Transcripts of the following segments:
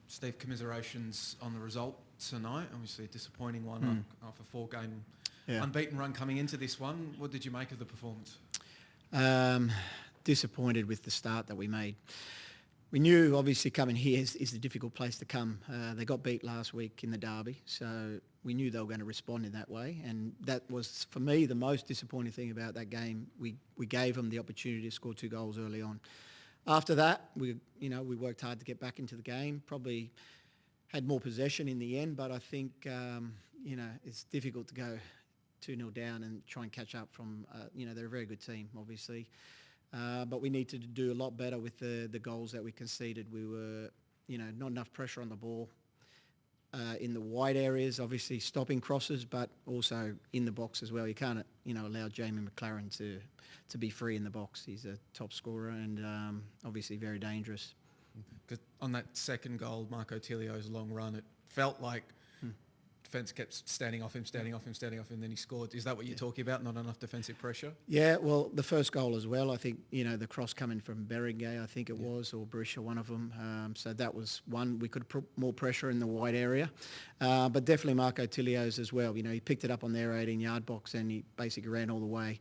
Steve, commiserations on the result tonight. Obviously a disappointing one off a 4-game unbeaten run coming into this one. What did you make of the performance? Disappointed with the start that we made. We knew, obviously, coming here is a difficult place to come. They got beat last week in the derby, so we knew they were going to respond in that way. And that was, for me, the most disappointing thing about that game. We gave them the opportunity to score 2 goals early on. After that, we worked hard to get back into the game. Probably had more possession in the end, but I think it's difficult to go 2-0 down and try and catch up from. They're a very good team, obviously. But we need to do a lot better with the goals that we conceded. We were, not enough pressure on the ball in the wide areas, obviously stopping crosses, but also in the box as well. You can't, allow Jamie McLaren to be free in the box. He's a top scorer and obviously very dangerous. Because on that second goal, Marco Tilio's long run, it felt like defence kept standing off him, and then he scored. Is that what you're talking about, not enough defensive pressure? Yeah, well, the first goal as well, I think, the cross coming from Berengay, I think it was, or Berisha, one of them. So that was one. We could put more pressure in the wide area. But definitely Marco Tilio's as well. He picked it up on their 18-yard box and he basically ran all the way.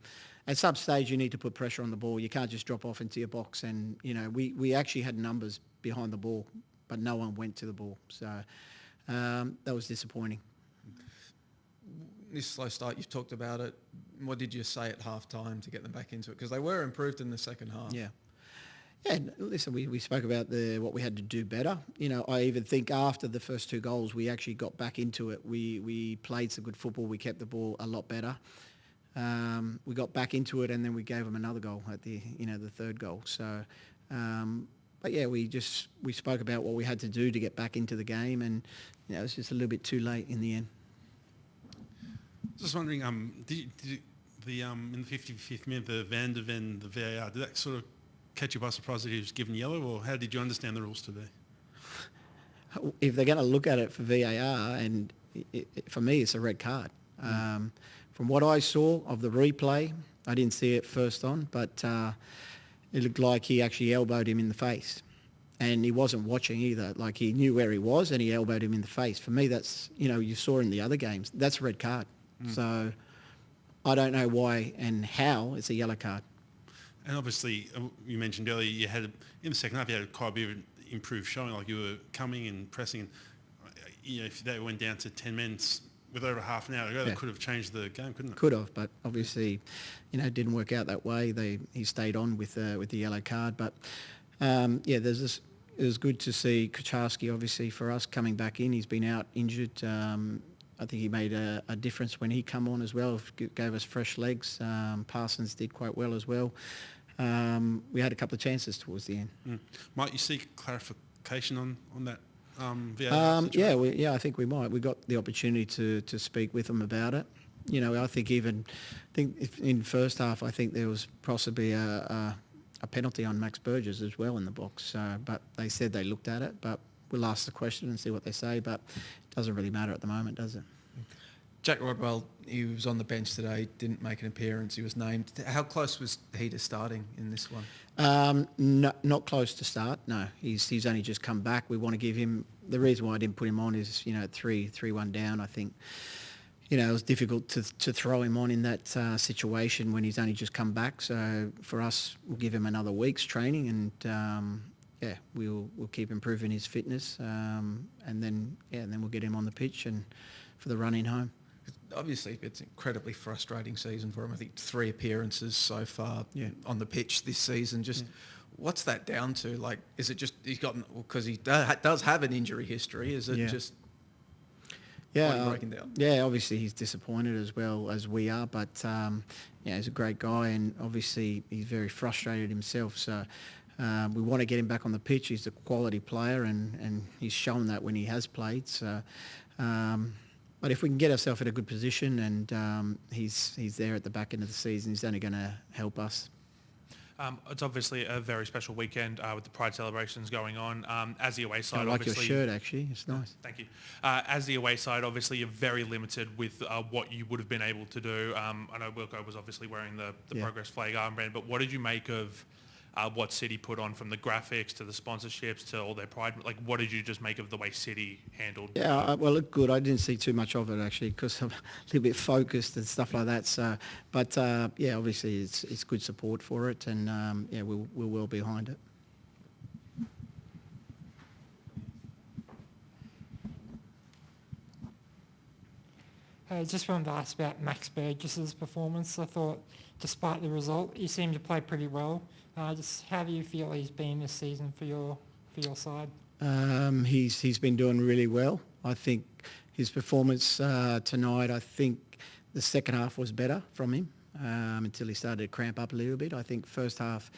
At some stage, you need to put pressure on the ball. You can't just drop off into your box. And, we actually had numbers behind the ball, but no one went to the ball. So that was disappointing. This slow start, you've talked about it. What did you say at half-time to get them back into it? Because they were improved in the second half. Yeah. Yeah, listen, we spoke about what we had to do better. I even think after the first 2 goals, we actually got back into it. We played some good football. We kept the ball a lot better. We got back into it, and then we gave them another goal at the third goal. So, but yeah, we spoke about what we had to do to get back into the game, and it was just a little bit too late in the end. Just wondering, in the 55th minute, the Van der Ven, the VAR, did that sort of catch you by surprise that he was given yellow, or how did you understand the rules today? If they're going to look at it for VAR, and for me, it's a red card. From what I saw of the replay, I didn't see it first on, but it looked like he actually elbowed him in the face. And he wasn't watching either. Like, he knew where he was and he elbowed him in the face. For me, that's, you saw in the other games, that's a red card. So I don't know why and how it's a yellow card. And obviously, you mentioned earlier, you had, in the second half, you had quite a bit of improved showing, like you were coming and pressing. If they went down to 10 men with over half an hour to go, that could have changed the game, couldn't it? Could have, but obviously, it didn't work out that way. He stayed on with the yellow card. But, it was good to see Kucharski, obviously, for us, coming back in. He's been out injured. I think he made a difference when he come on as well. Gave us fresh legs. Parsons did quite well as well. We had a couple of chances towards the end. Might you seek clarification on that VAR situation? I think we might. We got the opportunity to speak with them about it. I think if in first half, I think there was possibly a penalty on Max Burgess as well in the box. But they said they looked at it, but we'll ask the question and see what they say. But it doesn't really matter at the moment, does it? Jack Rodwell, he was on the bench today, didn't make an appearance. He was named. How close was he to starting in this one? Not close to start. No, he's only just come back. We want to give him. The reason why I didn't put him on is 3-1 down. I think it was difficult to throw him on in that situation when he's only just come back. So for us, we'll give him another week's training, and we'll keep improving his fitness, and then we'll get him on the pitch and for the run in home. Obviously, it's an incredibly frustrating season for him. I think 3 appearances so far on the pitch this season. Just what's that down to? Like, is it just he's gotten because he does have an injury history? Is it just breaking down? Yeah, obviously he's disappointed as well as we are, but he's a great guy, and obviously he's very frustrated himself. So we want to get him back on the pitch. He's a quality player, and he's shown that when he has played. So. But if we can get ourselves in a good position, and he's there at the back end of the season, he's only going to help us. It's obviously a very special weekend with the Pride celebrations going on. As the away side, I like obviously, your shirt, actually. It's nice. Thank you. As the away side, obviously, you're very limited with what you would have been able to do. I know Wilco was obviously wearing the Progress flag armband, but what did you make of what City put on, from the graphics to the sponsorships to all their pride? Like, what did you just make of the way City handled? Yeah, well, looked good. I didn't see too much of it actually because I'm a little bit focused and stuff like that. So, but yeah, obviously it's good support for it, and yeah, we're well behind it. I just wanted to ask about Max Burgess's performance. I thought, despite the result, he seemed to play pretty well. Just how do you feel he's been this season for your side? He's been doing really well. I think his performance tonight, I think the second half was better from him until he started to cramp up a little bit. I think first half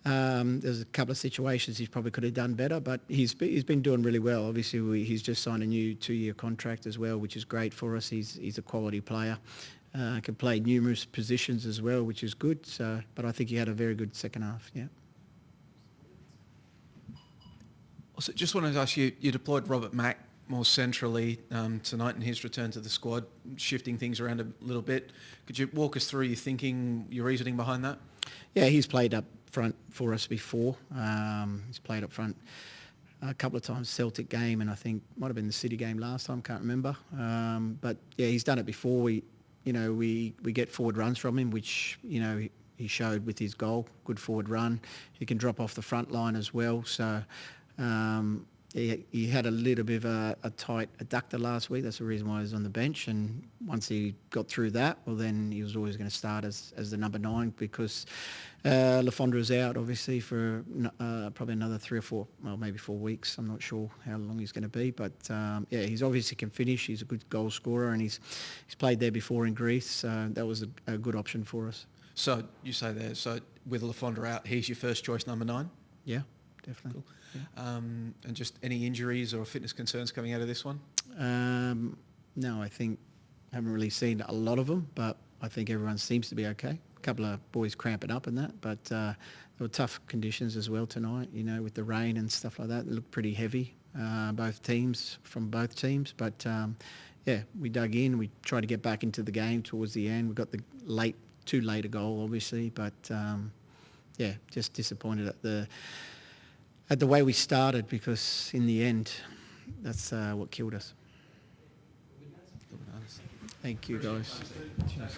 there's a couple of situations he probably could have done better, but he's been doing really well. Obviously, he's just signed a new 2-year contract as well, which is great for us. He's a quality player. Can play numerous positions as well, which is good. So, but I think he had a very good second half. Yeah. Also, just wanted to ask you, you deployed Robert Mack more centrally tonight in his return to the squad, shifting things around a little bit. Could you walk us through your thinking, your reasoning behind that? Yeah, he's played up front for us before. He's played up front a couple of times, Celtic game, and I think might have been the City game last time, can't remember. But yeah, he's done it before. We get forward runs from him, which, he showed with his goal, good forward run. He can drop off the front line as well. So he had a little bit of a tight adductor last week. That's the reason why he was on the bench. And once he got through that, well, then he was always going to start as the number 9 because Lafondra out, obviously, for probably another 3 or 4, well, maybe 4 weeks. I'm not sure how long he's going to be. But, yeah, he's obviously can finish. He's a good goal scorer, and he's played there before in Greece. So that was a good option for us. So you say there, so with Lafondra out, he's your first choice number 9? Yeah, definitely. Cool. Yeah. And just any injuries or fitness concerns coming out of this one? No, I think I haven't really seen a lot of them, but I think everyone seems to be okay. A couple of boys cramping up and that, but there were tough conditions as well tonight, with the rain and stuff like that. It looked pretty heavy, from both teams. But yeah, we dug in. We tried to get back into the game towards the end. We got the too late a goal, obviously, but yeah, just disappointed at the way we started, because in the end, that's what killed us. Thank you, guys. Cheers.